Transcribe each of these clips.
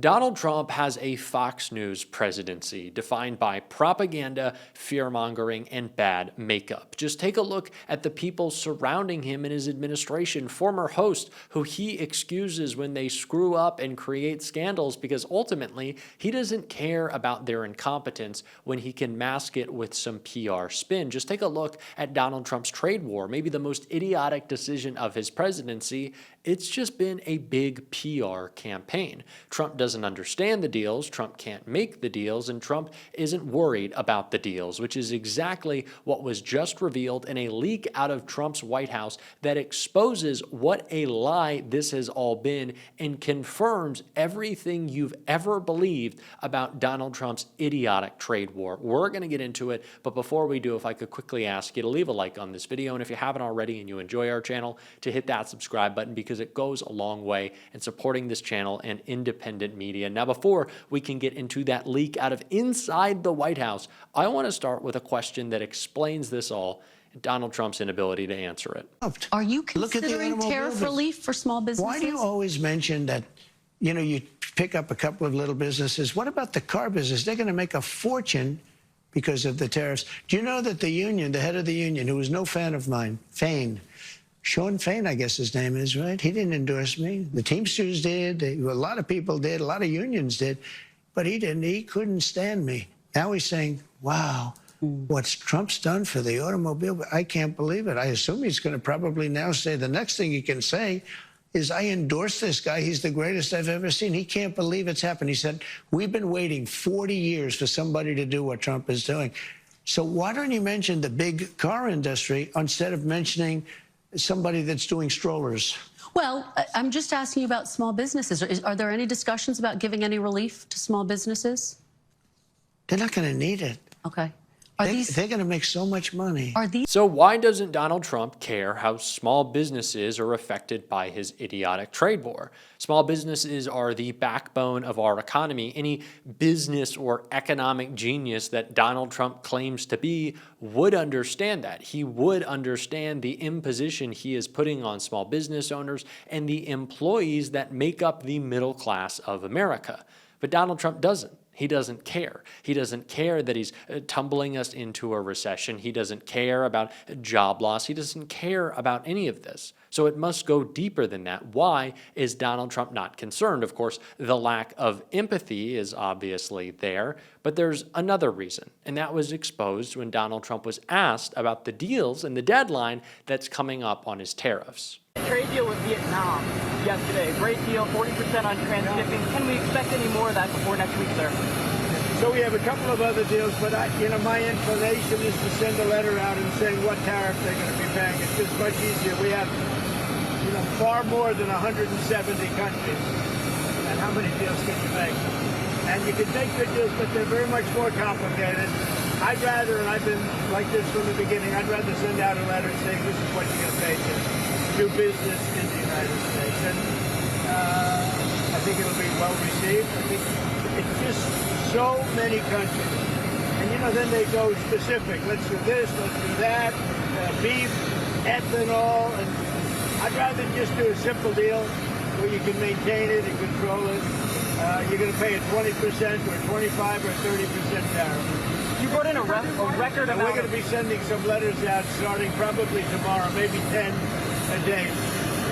Donald Trump has a Fox News presidency defined by propaganda, fear-mongering, and bad makeup. Just take a look at the people surrounding him in his administration, former hosts who he excuses when they screw up and create scandals because ultimately he doesn't care about their incompetence when he can mask it with some PR spin. Just take a look at Donald Trump's trade war, maybe the most idiotic decision of his presidency. It's just been a big PR campaign. Trump doesn't understand the deals, Trump can't make the deals, and Trump isn't worried about the deals, which is exactly what was just revealed in a leak out of Trump's White House that exposes what a lie this has all been and confirms everything you've ever believed about Donald Trump's idiotic trade war. We're going to get into it, but before we do, if I could quickly ask you to leave a like on this video, and if you haven't already and you enjoy our channel, to hit that subscribe button because it goes a long way in supporting this channel and independent media. Now, before we can get into that leak out of inside the White House, I want to start with a question that explains this all, Donald Trump's inability to answer it. Are you considering tariff relief for small businesses? Why do you always mention that, you pick up a couple of little businesses? What about the car business? They're going to make a fortune because of the tariffs. Do you know that the union, the head of the union, who was no fan of mine, Sean Fain, I guess his name is, right? He didn't endorse me. The Teamsters did. A lot of people did. A lot of unions did. But he didn't. He couldn't stand me. Now he's saying, wow, what's Trump's done for the automobile? I can't believe it. I assume he's going to probably now say the next thing he can say is, I endorse this guy. He's the greatest I've ever seen. He can't believe it's happened. He said, we've been waiting 40 years for somebody to do what Trump is doing. So why don't you mention the big car industry instead of mentioning somebody that's doing strollers? Well, I'm just asking you about small businesses. Are there any discussions about giving any relief to small businesses? They're not going to need it. Okay. They're going to make so much money. So why doesn't Donald Trump care how small businesses are affected by his idiotic trade war? Small businesses are the backbone of our economy. Any business or economic genius that Donald Trump claims to be would understand that. He would understand the imposition he is putting on small business owners and the employees that make up the middle class of America. But Donald Trump doesn't. He doesn't care. He doesn't care that he's tumbling us into a recession. He doesn't care about job loss. He doesn't care about any of this. So it must go deeper than that. Why is Donald Trump not concerned? Of course, the lack of empathy is obviously there, but there's another reason, and that was exposed when Donald Trump was asked about the deals and the deadline that's coming up on his tariffs. Trade deal with Vietnam yesterday. Great deal, 40% on trans-shipping. Can we expect any more of that before next week, sir? So we have a couple of other deals, but my inclination is to send a letter out and saying what tariff they're going to be paying. It's just much easier. We have, far more than 170 countries. And how many deals can you make? And you can make good deals, but they're very much more complicated. I'd rather, and I've been like this from the beginning, I'd rather send out a letter saying this is what you're going to pay to do business in the United States. And I think it'll be well received. I think it's just so many countries. And, then they go specific. Let's do this, let's do that, beef, ethanol. And I'd rather just do a simple deal where you can maintain it and control it. You're going to pay a 20% or 25 or 30% tariff. You brought in a record amount. We're going to be sending some letters out starting probably tomorrow, maybe 10 a day,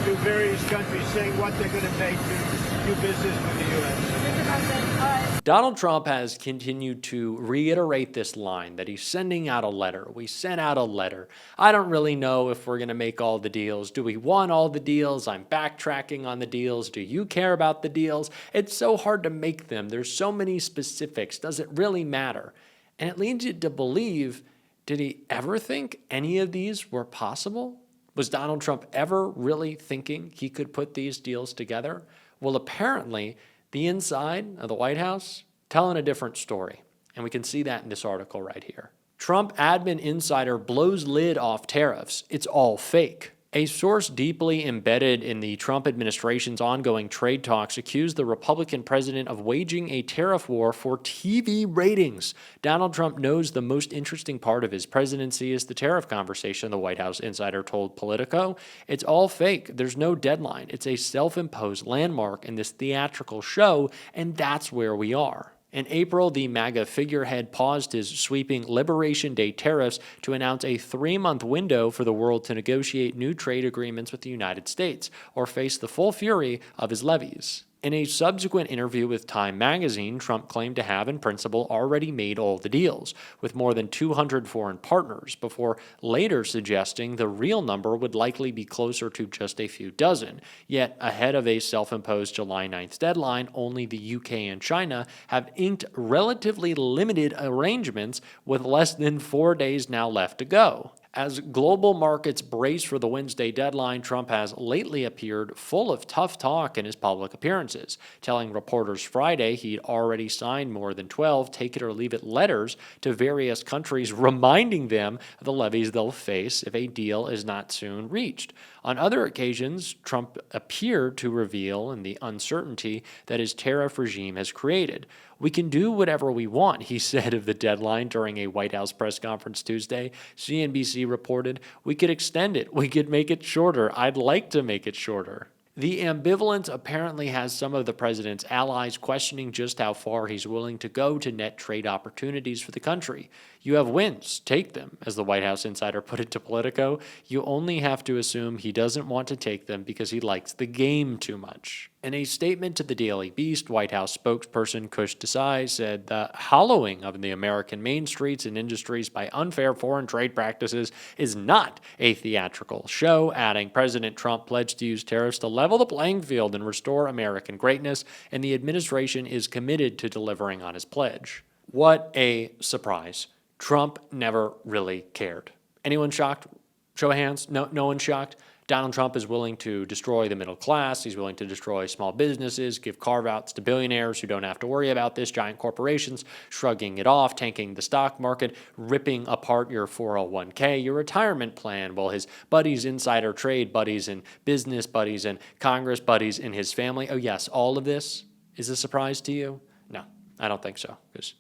to various countries saying what they're going to pay to do business with the U.S. Donald Trump has continued to reiterate this line that he's sending out a letter. We sent out a letter. I don't really know if we're going to make all the deals. Do we want all the deals? I'm backtracking on the deals. Do you care about the deals? It's so hard to make them. There's so many specifics. Does it really matter? And it leads you to believe, did he ever think any of these were possible? Was Donald Trump ever really thinking he could put these deals together? Well, apparently, the inside of the White House telling a different story. And we can see that in this article right here. Trump admin insider blows lid off tariffs. It's all fake. A source deeply embedded in the Trump administration's ongoing trade talks accused the Republican president of waging a tariff war for TV ratings. Donald Trump knows the most interesting part of his presidency is the tariff conversation, the White House insider told Politico. It's all fake. There's no deadline. It's a self-imposed landmark in this theatrical show, and that's where we are. In April, the MAGA figurehead paused his sweeping Liberation Day tariffs to announce a 3-month window for the world to negotiate new trade agreements with the United States or face the full fury of his levies. In a subsequent interview with Time magazine, Trump claimed to have, in principle, already made all the deals, with more than 200 foreign partners, before later suggesting the real number would likely be closer to just a few dozen. Yet, ahead of a self-imposed July 9th deadline, only the UK and China have inked relatively limited arrangements with less than 4 days now left to go. As global markets brace for the Wednesday deadline, Trump has lately appeared full of tough talk in his public appearances, telling reporters Friday he'd already signed more than 12 take-it-or-leave-it letters to various countries reminding them of the levies they'll face if a deal is not soon reached. On other occasions, Trump appeared to revel in the uncertainty that his tariff regime has created. "We can do whatever we want," he said of the deadline during a White House press conference Tuesday. CNBC reported, "We could extend it. We could make it shorter. I'd like to make it shorter." The ambivalence apparently has some of the president's allies questioning just how far he's willing to go to net trade opportunities for the country. "You have wins, take them," as the White House insider put it to Politico. "You only have to assume he doesn't want to take them because he likes the game too much." In a statement to the Daily Beast, White House spokesperson Kush Desai said the hollowing of the American main streets and industries by unfair foreign trade practices is not a theatrical show, adding President Trump pledged to use tariffs to level the playing field and restore American greatness, and the administration is committed to delivering on his pledge. What a surprise. Trump never really cared. Anyone shocked? Show of hands. No one's shocked. Donald Trump is willing to destroy the middle class. He's willing to destroy small businesses, give carve-outs to billionaires who don't have to worry about this, giant corporations shrugging it off, tanking the stock market, ripping apart your 401k, your retirement plan, while his buddies, insider trade buddies, and business buddies, and Congress buddies in his family. Oh yes, all of this is a surprise to you? No, I don't think so, because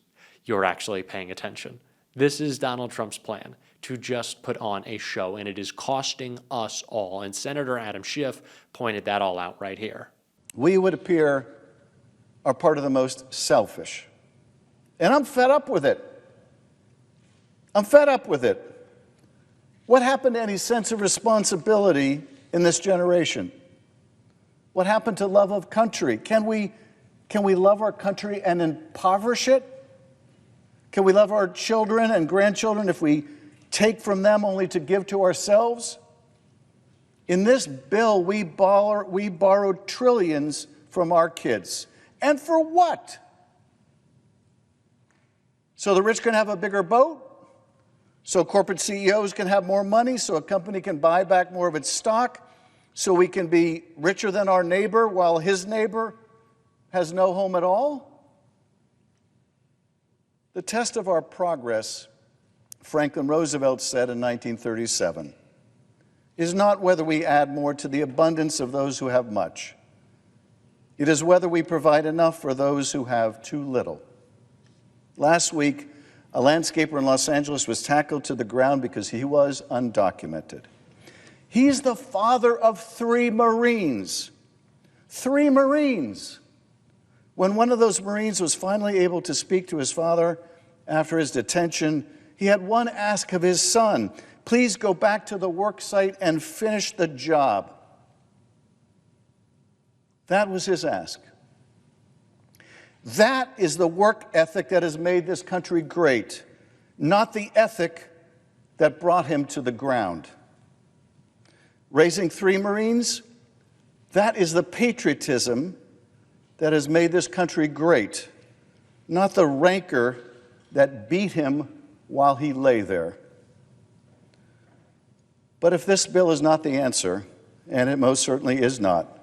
you're actually paying attention. This is Donald Trump's plan, to just put on a show, and it is costing us all. And Senator Adam Schiff pointed that all out right here. We, would appear, are part of the most selfish. And I'm fed up with it. I'm fed up with it. What happened to any sense of responsibility in this generation? What happened to love of country? Can we love our country and impoverish it? Can we love our children and grandchildren if we take from them only to give to ourselves? In this bill, we borrowed trillions from our kids. And for what? So the rich can have a bigger boat? So corporate CEOs can have more money? So a company can buy back more of its stock? So we can be richer than our neighbor while his neighbor has no home at all? The test of our progress, Franklin Roosevelt said in 1937, is not whether we add more to the abundance of those who have much. It is whether we provide enough for those who have too little. Last week, a landscaper in Los Angeles was tackled to the ground because he was undocumented. He's the father of 3 Marines. 3 Marines. When one of those Marines was finally able to speak to his father after his detention, he had one ask of his son: please go back to the work site and finish the job. That was his ask. That is the work ethic that has made this country great, not the ethic that brought him to the ground. Raising 3 Marines, that is the patriotism that has made this country great, not the rancor that beat him while he lay there. But if this bill is not the answer, and it most certainly is not,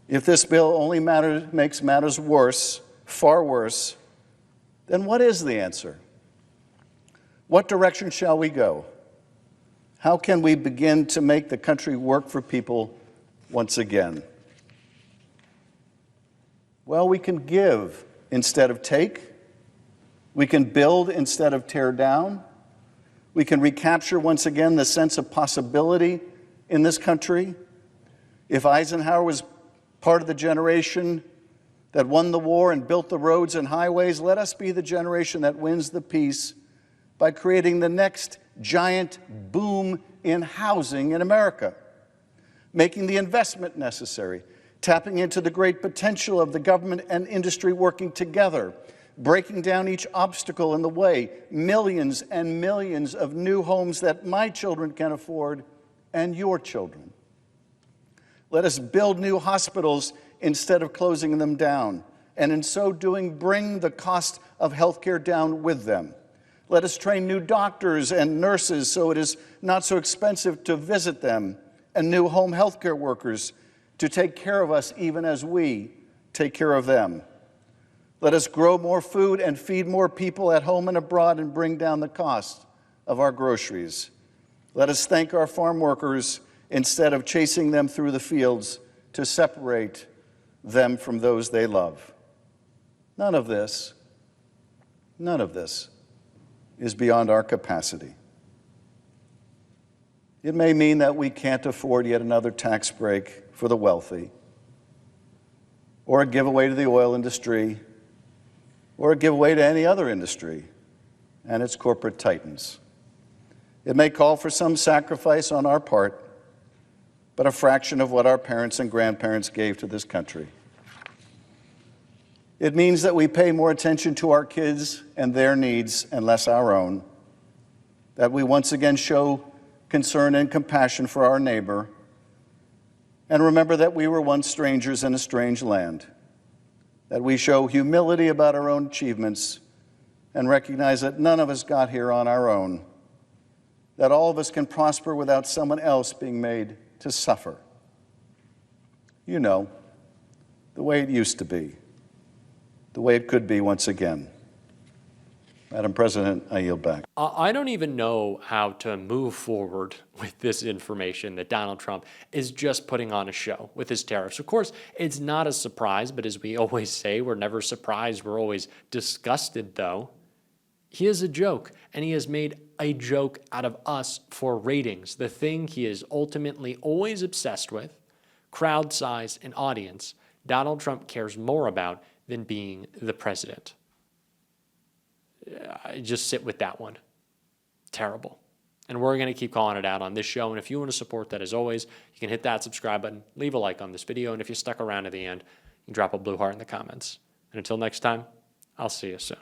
if this bill only makes matters worse, far worse, then what is the answer? What direction shall we go? How can we begin to make the country work for people once again? Well, we can give instead of take. We can build instead of tear down. We can recapture once again the sense of possibility in this country. If Eisenhower was part of the generation that won the war and built the roads and highways, let us be the generation that wins the peace by creating the next giant boom in housing in America, making the investment necessary, tapping into the great potential of the government and industry working together, breaking down each obstacle in the way, millions and millions of new homes that my children can afford and your children. Let us build new hospitals instead of closing them down, and in so doing, bring the cost of health care down with them. Let us train new doctors and nurses so it is not so expensive to visit them, and new home health care workers to take care of us even as we take care of them. Let us grow more food and feed more people at home and abroad and bring down the cost of our groceries. Let us thank our farm workers instead of chasing them through the fields to separate them from those they love. None of this is beyond our capacity. It may mean that we can't afford yet another tax break for the wealthy, or a giveaway to the oil industry, or a giveaway to any other industry and its corporate titans. It may call for some sacrifice on our part, but a fraction of what our parents and grandparents gave to this country. It means that we pay more attention to our kids and their needs and less our own, that we once again show concern and compassion for our neighbor, and remember that we were once strangers in a strange land, that we show humility about our own achievements and recognize that none of us got here on our own, that all of us can prosper without someone else being made to suffer. You know, the way it used to be, the way it could be once again. Madam President, I yield back. I don't even know how to move forward with this information that Donald Trump is just putting on a show with his tariffs. Of course, it's not a surprise, but as we always say, we're never surprised, we're always disgusted, though. He is a joke, and he has made a joke out of us for ratings. The thing he is ultimately always obsessed with, crowd size and audience, Donald Trump cares more about than being the president. Just sit with that one. Terrible. And we're going to keep calling it out on this show. And if you want to support that, as always, you can hit that subscribe button, leave a like on this video. And if you stuck around to the end, you can drop a blue heart in the comments. And until next time, I'll see you soon.